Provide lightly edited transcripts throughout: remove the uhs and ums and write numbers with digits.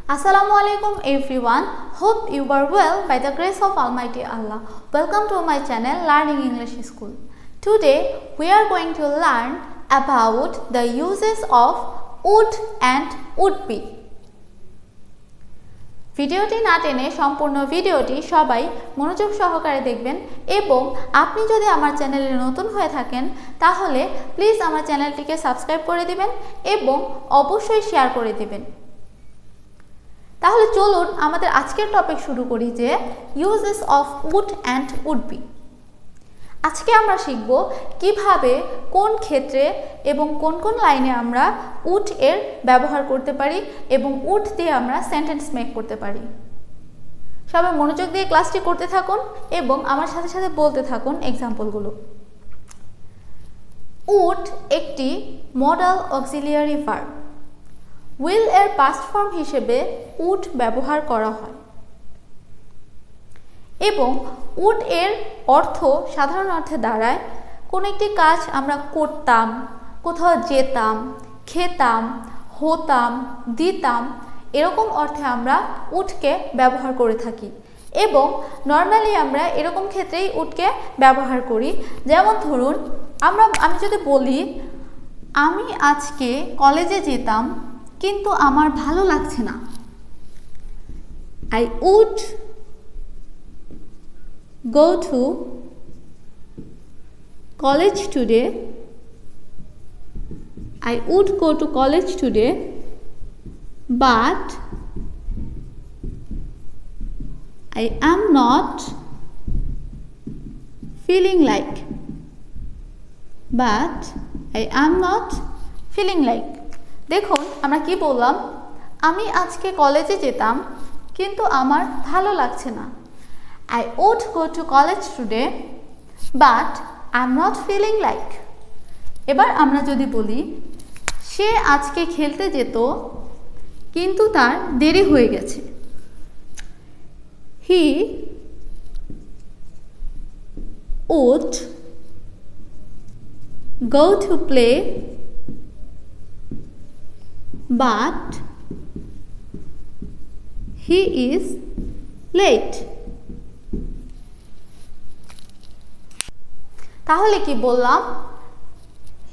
Assalamualaikum everyone. Hope you are well by the grace of Almighty Allah. Welcome to my channel Learning English School. Today we are going to learn about the uses of would and would be. ভিডিওটি না টেনে সম্পূর্ণ ভিডিওটি সবাই মনোযোগ সহকারে দেখবেন এবং আপনি যদি আমার চ্যানেলে নতুন হয়ে থাকেন তাহলে প্লিজ আমার চ্যানেলটিকে সাবস্ক্রাইব করে দিবেন এবং অবশ্যই শেয়ার করে দিবেন। তাহলে চলুন আমাদের আজকের টপিক শুরু করি যে uses of would and would be। আজকে আমরা শিখব কিভাবে কোন ক্ষেত্রে এবং কোন কোন লাইনে আমরা would এর ব্যবহার করতে পারি এবং would দিয়ে আমরা সেন্টেন্স মেক করতে পারি। সবাই মনোযোগ দিয়ে ক্লাসটি করতে থাকুন এবং আমার সাথে সাথে বলতে থাকুন এক্সাম্পলগুলো। would একটি মডাল অক্সিলিয়ারি ভার্ব। will এর পাস্ট ফর্ম হিসেবে would ব্যবহার করা হয় এবং would এর অর্থ সাধারণ অর্থে দাঁড়ায় কোনো একটি কাজ আমরা করতাম, কোথাও যেতাম, খেতাম, হতাম, দিতাম, এরকম অর্থে আমরা would-কে ব্যবহার করে থাকি এবং নর্মালি আমরা এরকম ক্ষেত্রেই would-কে ব্যবহার করি। যেমন ধরুন আমি যদি বলি আমি আজকে কলেজে যেতাম কিন্তু আমার ভালো লাগছে না। I would go to college today. I would go to college today, but I am not feeling like. But I am not feeling like. দেখুন আমরা কি বললাম, আমি আজকে কলেজে যেতাম কিন্তু আমার ভালো লাগছে না। I would go to college today but I'm not feeling like. এবার আমরা যদি বলি সে আজকে খেলতে যেত কিন্তু তার দেরি হয়ে গেছে। He would go to play but he is late. তাহলে কি বললাম,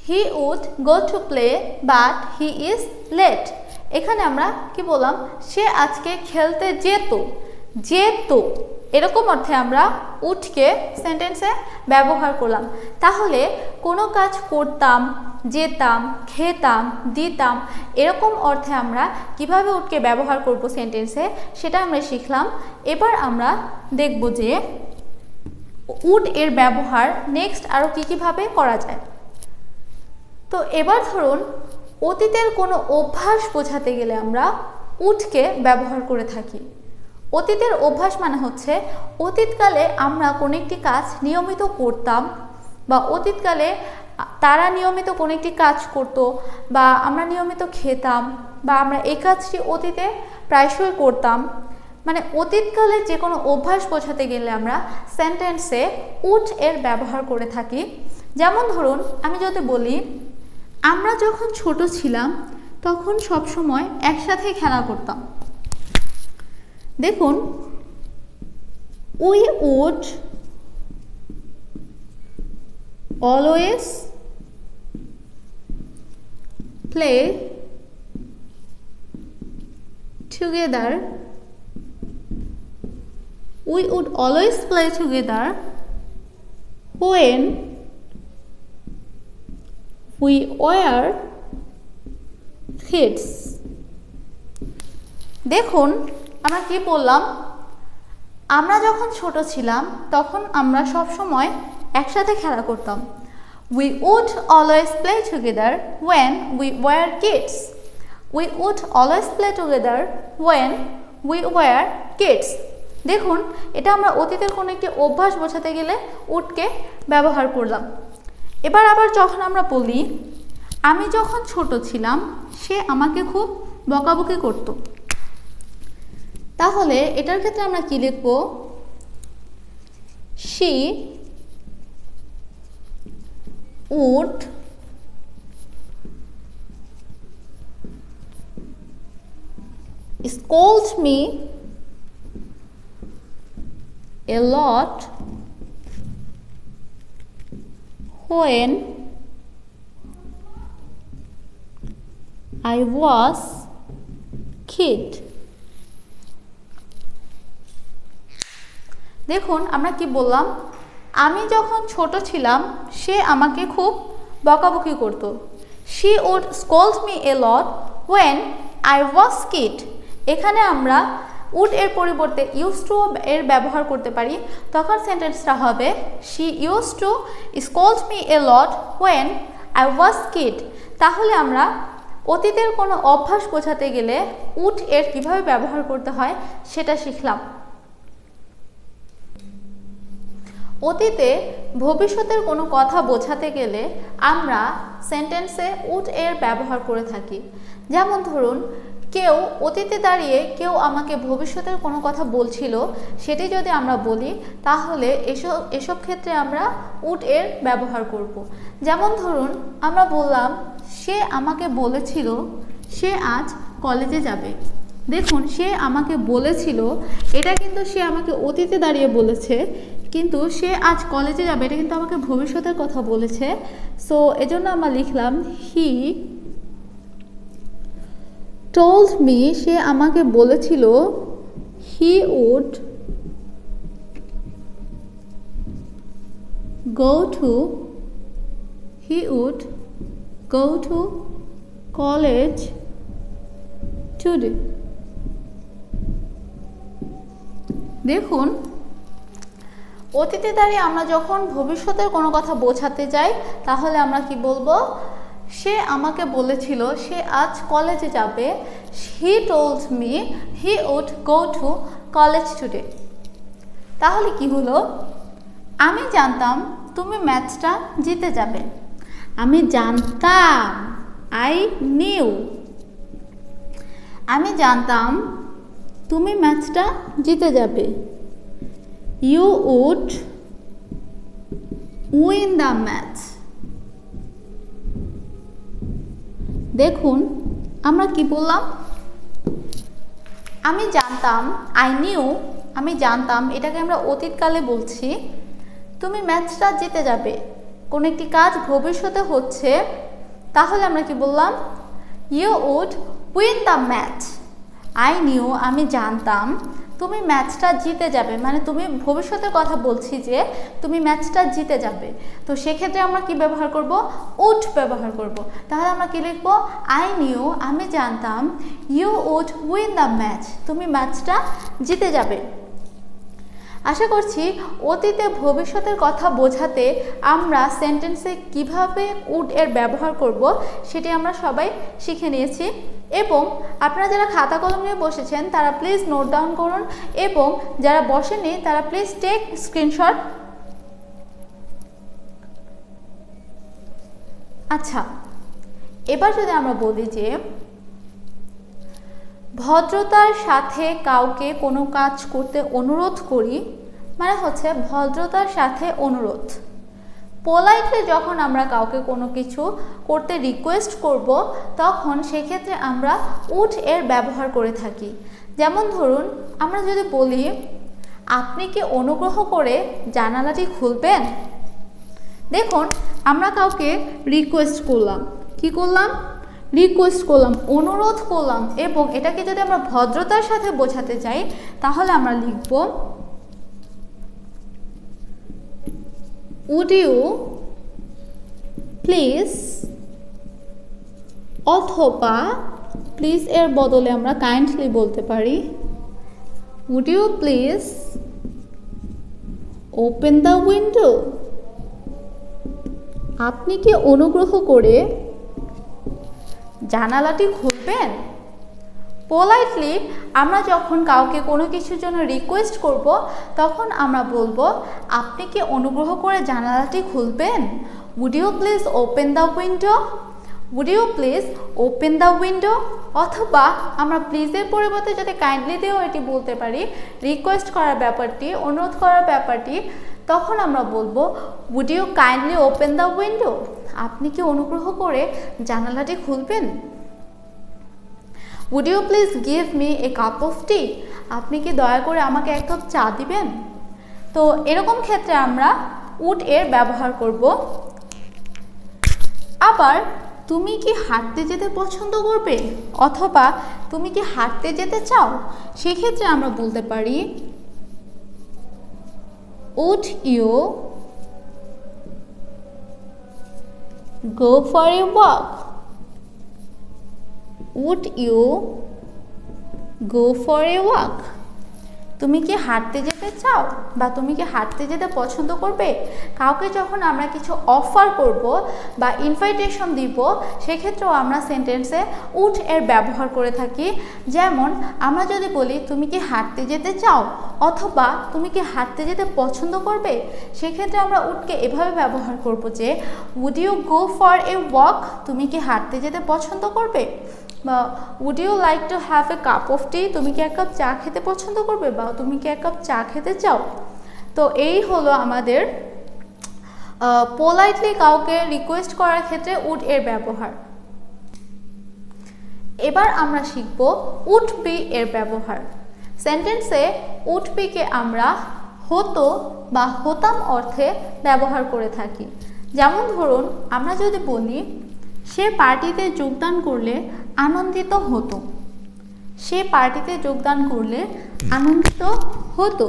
he would go to play but he is late। এখানে আমরা কি বললাম, সে আজকে খেলতে যেত এরকম অর্থে আমরা would-কে সেন্টেন্সে ব্যবহার করলাম। তাহলে কোনো কাজ করতাম, যেতাম, খেতাম, দিতাম এরকম অর্থে আমরা কিভাবে would-কে ব্যবহার করব সেন্টেন্সে সেটা আমরা শিখলাম। এবার আমরা দেখব যে would এর ব্যবহার নেক্সট আরও কীভাবে করা যায়। তো এবার ধরুন অতীতের কোনো অভ্যাস বোঝাতে গেলে আমরা would-কে ব্যবহার করে থাকি। অতীতের অভ্যাস মানে হচ্ছে অতীতকালে আমরা কোনো একটি কাজ নিয়মিত করতাম বা অতীতকালে তারা নিয়মিত কোনো একটি কাজ করত বা আমরা নিয়মিত খেতাম বা আমরা এই কাজটি অতীতে প্রায়শই করতাম। মানে অতীতকালে যে কোনো অভ্যাস বোঝাতে গেলে আমরা সেন্টেন্সে would এর ব্যবহার করে থাকি। যেমন ধরুন আমি যদি বলি আমরা যখন ছোট ছিলাম তখন সব সময় একসাথে খেলা করতাম। দেখুন we would always play together. We would always play together when we were kids. দেখুন আমরা কি বললাম, আমরা যখন ছোট ছিলাম তখন আমরা সব সময় একসাথে খেলা করতাম। We would always play together when we were kids. We would always play together when we were kids. দেখুন এটা আমরা অতীতের কোনো একটি অভ্যাস বোঝাতে গেলে would-কে ব্যবহার করলাম। এবার আবার যখন আমরা বলি আমি যখন ছোট ছিলাম সে আমাকে খুব বকাবকি করত, তাহলে এটার ক্ষেত্রে আমরা কি লিখব, she would scold me a lot when I was kid. দেখুন আমরা কি বললাম, আমি যখন ছোট ছিলাম সে আমাকে খুব বকাবকি করত। She would scold me a lot when I was kid. এখানে আমরা would এর পরিবর্তে used to এর ব্যবহার করতে পারি, তখন সেন্টেন্সটা হবে she used to scold me a lot when I was kid। তাহলে আমরা অতীতের কোনো অভ্যাস বোঝাতে গেলে would এর কিভাবে ব্যবহার করতে হয় সেটা শিখলাম। অতীতে ভবিষ্যতের কোনো কথা বোঝাতে গেলে আমরা সেন্টেন্সে would এর ব্যবহার করে থাকি। যেমন ধরুন, কেউ অতীতে দাঁড়িয়ে কেউ আমাকে ভবিষ্যতের কোনো কথা বলছিল, সেটি যদি আমরা বলি তাহলে এসব ক্ষেত্রে আমরা would এর ব্যবহার করব। যেমন ধরুন আমরা বললাম সে আমাকে বলেছিল সে আজ কলেজে যাবে। দেখুন সে আমাকে বলেছিল, এটা কিন্তু সে আমাকে অতীতে দাঁড়িয়ে বলেছে, কিন্তু সে আজ কলেজে যাবে এটা কিন্তু আমাকে ভবিষ্যতের কথা বলেছে। সো এজন্য আমরা লিখলাম হি told me, সে আমাকে বলেছিল he would go to college today। দেখুন অতীতে দাঁড়িয়ে আমরা যখন ভবিষ্যতের কোনো কথা বোঝাতে যাই তাহলে আমরা কি বলবো, সে আমাকে বলেছিল সে আজ কলেজে যাবে। He told me he would go to college today। তাহলে কি হলো, আমি জানতাম তুমি ম্যাচটা জিতে যাবে। আমি জানতাম, I knew। আমি জানতাম তুমি ম্যাচটা জিতে যাবে। You would win the match। দেখুন আমরা কি বললাম, আমি জানতাম I knew, আমি জানতাম এটাকে আমরা অতীতকালে বলছি। তুমি ম্যাচটা জিতে যাবে, কোন একটি কাজ ভবিষ্যতে হচ্ছে, তাহলে আমরা কি বললাম, You would win the match। I knew, আমি জানতাম তুমি ম্যাচটা জিতে যাবে, মানে তুমি ভবিষ্যতের কথা বলছি যে তুমি ম্যাচটা জিতে যাবে। তো সেক্ষেত্রে আমরা কি ব্যবহার করব, would ব্যবহার করব। তাহলে আমরা কি লিখব, I knew, আমি জানতাম you would win the match, তুমি ম্যাচটা জিতে যাবে। আশা করছি অতীতে ভবিষ্যতের কথা বোঝাতে আমরা সেন্টেন্সে কিভাবে would এর ব্যবহার করব সেটি আমরা সবাই শিখে নিয়েছি। এবং আপনারা যারা খাতা কলম নিয়ে বসেছেন তারা প্লিজ নোট ডাউন করুন, এবং যারা বসেননি তারা প্লিজ টেক স্ক্রিনশট। আচ্ছা, এবার যদি আমরা বলি যে ভদ্রতার সাথে কাউকে কোনো কাজ করতে অনুরোধ করি, মানে হচ্ছে ভদ্রতার সাথে অনুরোধ। পোলাইটলি যখন আমরা কাউকে কোনো কিছু করতে রিকোয়েস্ট করব তখন সেক্ষেত্রে আমরা would এর ব্যবহার করে থাকি। যেমন ধরুন আমরা যদি বলি আপনি কি অনুগ্রহ করে জানালাটি খুলবেন। দেখুন আমরা কাউকে রিকোয়েস্ট করলাম, কি করলাম, রিকোয়েস্ট করলাম, অনুরোধ করলাম, এবং এটাকে যদি আমরা ভদ্রতার সাথে বোঝাতে চাই তাহলে আমরা লিখব would you please, অথবা প্লিজ এর বদলে আমরা কাইন্ডলি বলতে পারি would you please open the window। আপনি কি অনুগ্রহ করে জানালাটি খুলবেন। পোলাইটলি আমরা যখন কাউকে কোনো কিছুর জন্য রিকোয়েস্ট করব তখন আমরা বলবো আপনি কি অনুগ্রহ করে জানালাটি খুলবেন। would you please open the window, would you please open the window। অথবা আমরা প্লিজের পরিবর্তে যদি কাইন্ডলি দিয়েও এটি বলতে পারি, রিকোয়েস্ট করার ব্যাপারটি, অনুরোধ করার ব্যাপারটি, তখন আমরা বলবো would you kindly open the window, আপনি কি অনুগ্রহ করে জানালাটি খুলবেন। Would you please give me a cup of tea, আপনি কি দয়া করে আমাকে এক কাপ চা দিবেন। তো এরকম ক্ষেত্রে আমরা উড এর ব্যবহার করব। আবার তুমি কি হাঁটতে যেতে পছন্দ করবে অথবা তুমি কি হাঁটতে যেতে চাও, সেক্ষেত্রে আমরা বলতে পারি would you go for a walk, would you go for a walk, তুমি কি হাঁটতে যেতে চাও বা তুমি কি হাঁটতে যেতে পছন্দ করবে। কাউকে যখন আমরা কিছু অফার করব বা ইনভাইটেশন দিব, সেক্ষেত্রেও আমরা সেন্টেন্সে উড এর ব্যবহার করে থাকি। যেমন আমরা যদি বলি তুমি কি হাঁটতে যেতে চাও অথবা তুমি কি হাঁটতে যেতে পছন্দ করবে, সেক্ষেত্রে আমরা উডকে এভাবে ব্যবহার করব যে would you go for a walk, তুমি কি হাঁটতে যেতে পছন্দ করবে। বা would you like to have a cup of tea, তুমি কি এক কাপ চা খেতে পছন্দ করবে বা তুমি কি এক কাপ চা খেতে চাও। তো এই হলো আমাদের পোলাইটলি কাউকে রিকোয়েস্ট করার ক্ষেত্রে উড এর ব্যবহার। এবার আমরা শিখব উড বি এর ব্যবহার। সেন্টেন্সে উড বি কে আমরা হতো বা হতাম অর্থে ব্যবহার করে থাকি। যেমন ধরুন আমরা যদি বলি সে পার্টিতে যোগদান করলে আনন্দিত হতো, সে পার্টিতে যোগদান করলে আনন্দিত হতো।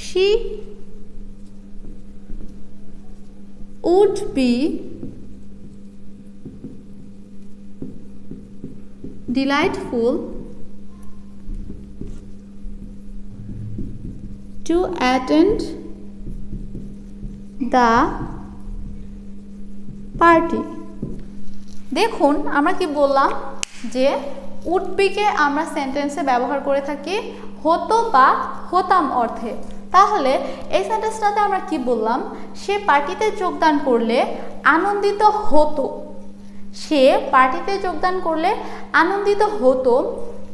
She would be delightful to attend the party. দেখুন আমরা কি বললাম যে উড বি কে আমরা সেন্টেন্সে ব্যবহার করে থাকি হতো বা হতাম অর্থে। তাহলে এই সেন্টেন্সটাতে আমরা কি বললাম, সে পার্টিতে যোগদান করলে আনন্দিত হতো, সে পার্টিতে যোগদান করলে আনন্দিত হতো।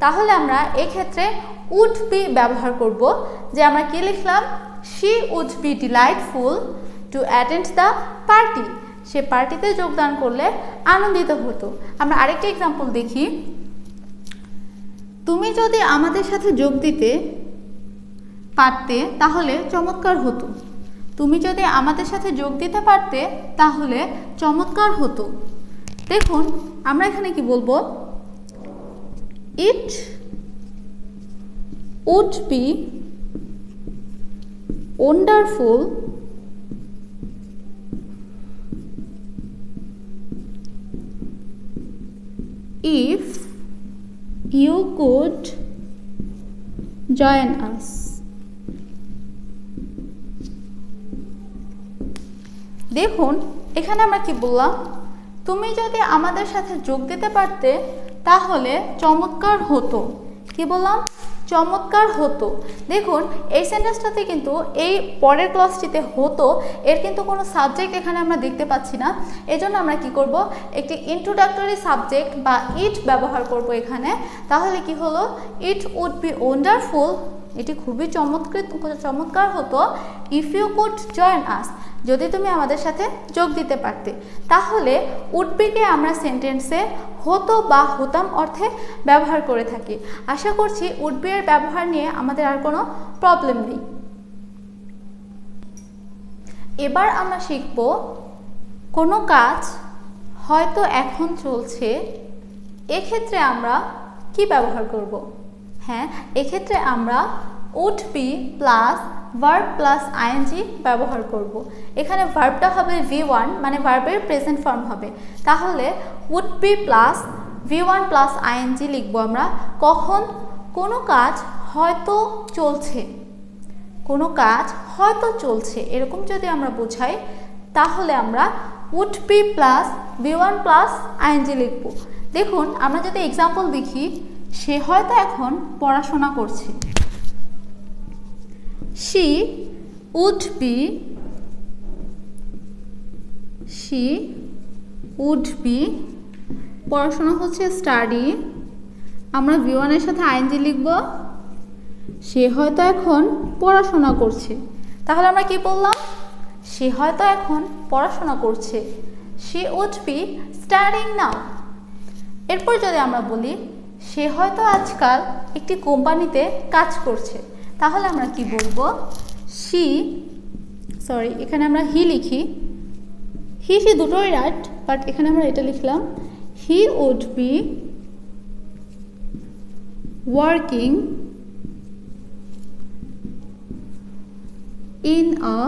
তাহলে আমরা এক্ষেত্রে উড বি ব্যবহার করব, যে আমরা কি লিখলাম, she would be delightful to attend the party, সে পার্টিতে যোগদান করলে আনন্দিত হতো। আমরা আরেকটা এক্সাম্পল দেখি, তুমি যদি আমাদের সাথে যোগ দিতে পারতে তাহলে চমৎকার হতো, তুমি যদি আমাদের সাথে যোগ দিতে পারতে তাহলে চমৎকার হতো। দেখুন আমরা এখানে কি বলবো, it would be wonderful if you could join us। দেখুন এখানে আমরা কি বললাম, তুমি যদি আমাদের সাথে যোগ দিতে পারতে তাহলে চমৎকার হতো। কি বললাম, চমৎকার হতো। দেখুন এই সেন্টেন্সটাতে কিন্তু এই পরের ক্লজটিতে হতো এর কিন্তু কোনো সাবজেক্ট এখানে আমরা দেখতে পাচ্ছি না। এজন্য আমরা কি করব, একটি ইন্ট্রোডাক্টরি সাবজেক্ট বা ইট ব্যবহার করব এখানে। তাহলে কি হলো, ইট উড বি ওয়ান্ডারফুল, এটি খুবই চমৎকার হতো, if you could join us, যদি তুমি আমাদের সাথে যোগ দিতে পারতে। তাহলে উড বিকে আমরা সেন্টেন্সে হতো বা হতাম অর্থে ব্যবহার করে থাকি। আশা করছি উড বি এর ব্যবহার নিয়ে আমাদের আর কোনো প্রবলেম নেই। এবার আমরা শিখব কোনো কাজ হয়তো এখন চলছে, এক্ষেত্রে আমরা কি ব্যবহার করব। হ্যাঁ, এক্ষেত্রে আমরা would be plus verb plus I N G ব্যবহার করব। এখানে ভার্বটা হবে V1, মানে ভার্বের প্রেজেন্ট ফর্ম হবে। তাহলে would be plus V1 plus I N G লিখবো আমরা কখন, কোনো কাজ হয়তো চলছে, কোনো কাজ হয়তো চলছে এরকম যদি আমরা বোঝাই তাহলে আমরা would be plus V1 plus I N G লিখব। দেখুন আমরা যদি এক্সাম্পল দেখি, সে হয়তো এখন পড়াশোনা করছে, she would be পড়াশোনা হচ্ছে স্টাডি, আমরা V1 এর সাথে আইএনজি লিখব, সে হয়তো এখন পড়াশোনা করছে। তাহলে আমরা কি বললাম, সে হয়তো এখন পড়াশোনা করছে, she would be studying now। এরপর যদি আমরা বলি সে হয়তো আজকাল একটি কোম্পানিতে কাজ করছে, তাহলে আমরা কি বলবো? এখানে আমরা হি লিখি, হি দুটোই রাইট, বাট এখানে আমরা এটা লিখলাম he would be working in a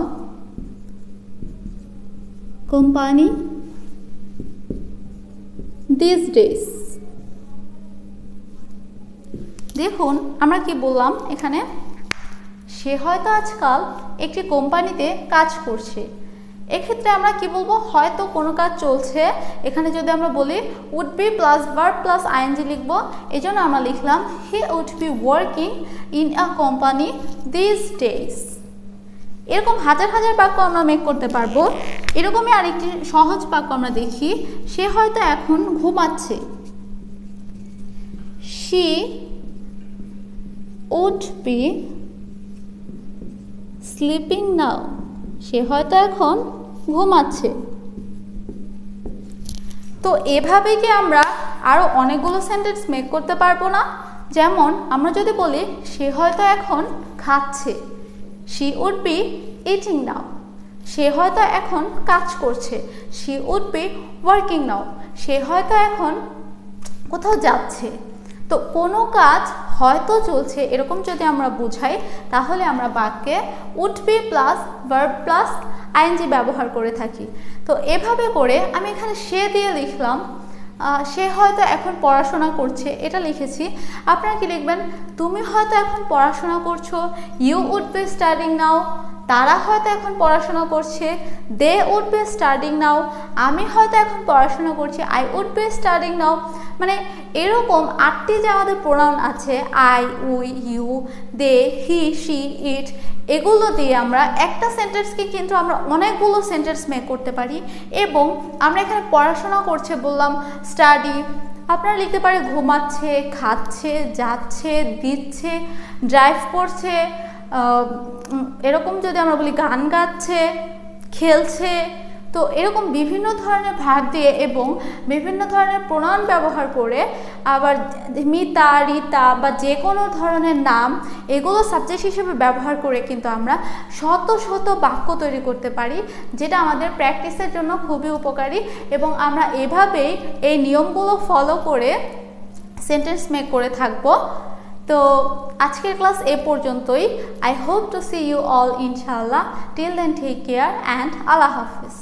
company these days. দেখুন আমরা কি বললাম এখানে, সে হয়তো আজকাল একটি কোম্পানিতে কাজ করছে। এক্ষেত্রে আমরা কি বলবো? হয়তো কোনো কাজ চলছে, এখানে যদি আমরা বলি would be plus verb plus I N G লিখবো, এই জন্য আমরা লিখলাম he would be working in a company this days. এরকম হাজার হাজার বাক্য আমরা মেক করতে পারবো। এরকমই আরেকটি সহজ বাক্য আমরা দেখি, সে হয়তো এখন ঘুমাচ্ছে। She would be sleeping now, সে হয়তো এখন ঘুমাচ্ছে। তো এভাবে কি আমরা আরও অনেকগুলো সেন্টেন্স মেক করতে পারবো না? যেমন আমরা যদি বলি সে হয়তো এখন খাচ্ছে, she would be eating now, সে হয়তো এখন কাজ করছে, she would be working now, সে হয়তো এখন কোথাও যাচ্ছে। তো কোনো কাজ হয়তো চলছে এরকম যদি আমরা বুঝাই, তাহলে আমরা বাক্যে would be plus verb plus I N G ব্যবহার করে থাকি। তো এভাবে করে আমি এখানে সে দিয়ে লিখলাম, সে হয়তো এখন পড়াশোনা করছে, এটা লিখেছি। আপনারা কি লিখবেন? তুমি হয়তো এখন পড়াশোনা করছো, you would be studying now, তারা হয়তো এখন পড়াশোনা করছে, they would be studying now, আমি হয়তো এখন পড়াশোনা করছি, I would be studying now. মানে এরকম 8টি যে আমাদের প্রোনাউন আছে, I, we, you, they, he, she, it, এগুলো দিয়ে আমরা একটা সেন্টেন্সকে কিন্তু আমরা অনেকগুলো সেন্টেন্স মেক করতে পারি। এবং আমরা এখানে পড়াশোনা করছে বললাম স্টাডি, আপনারা লিখতে পারে ঘুমাচ্ছে, খাচ্ছে, যাচ্ছে, দিচ্ছে, ড্রাইভ করছে, এরকম যদি আমরা বলি গান গাচ্ছে, খেলছে। তো এরকম বিভিন্ন ধরনের ভার্ব দিয়ে এবং বিভিন্ন ধরনের প্রোনাউন ব্যবহার করে, আবার মিতা, রিতা বা যে কোনো ধরনের নাম, এগুলো সাবজেক্ট হিসেবে ব্যবহার করে কিন্তু আমরা শত শত বাক্য তৈরি করতে পারি, যেটা আমাদের প্র্যাকটিসের জন্য খুবই উপকারী। এবং আমরা এভাবেই এই নিয়মগুলো ফলো করে সেন্টেন্স মেক করে থাকবো। তো আজকের ক্লাস এ পর্যন্তই। I hope to see you all ইনশাআল্লাহ। Till then take care and আল্লাহ হাফিজ।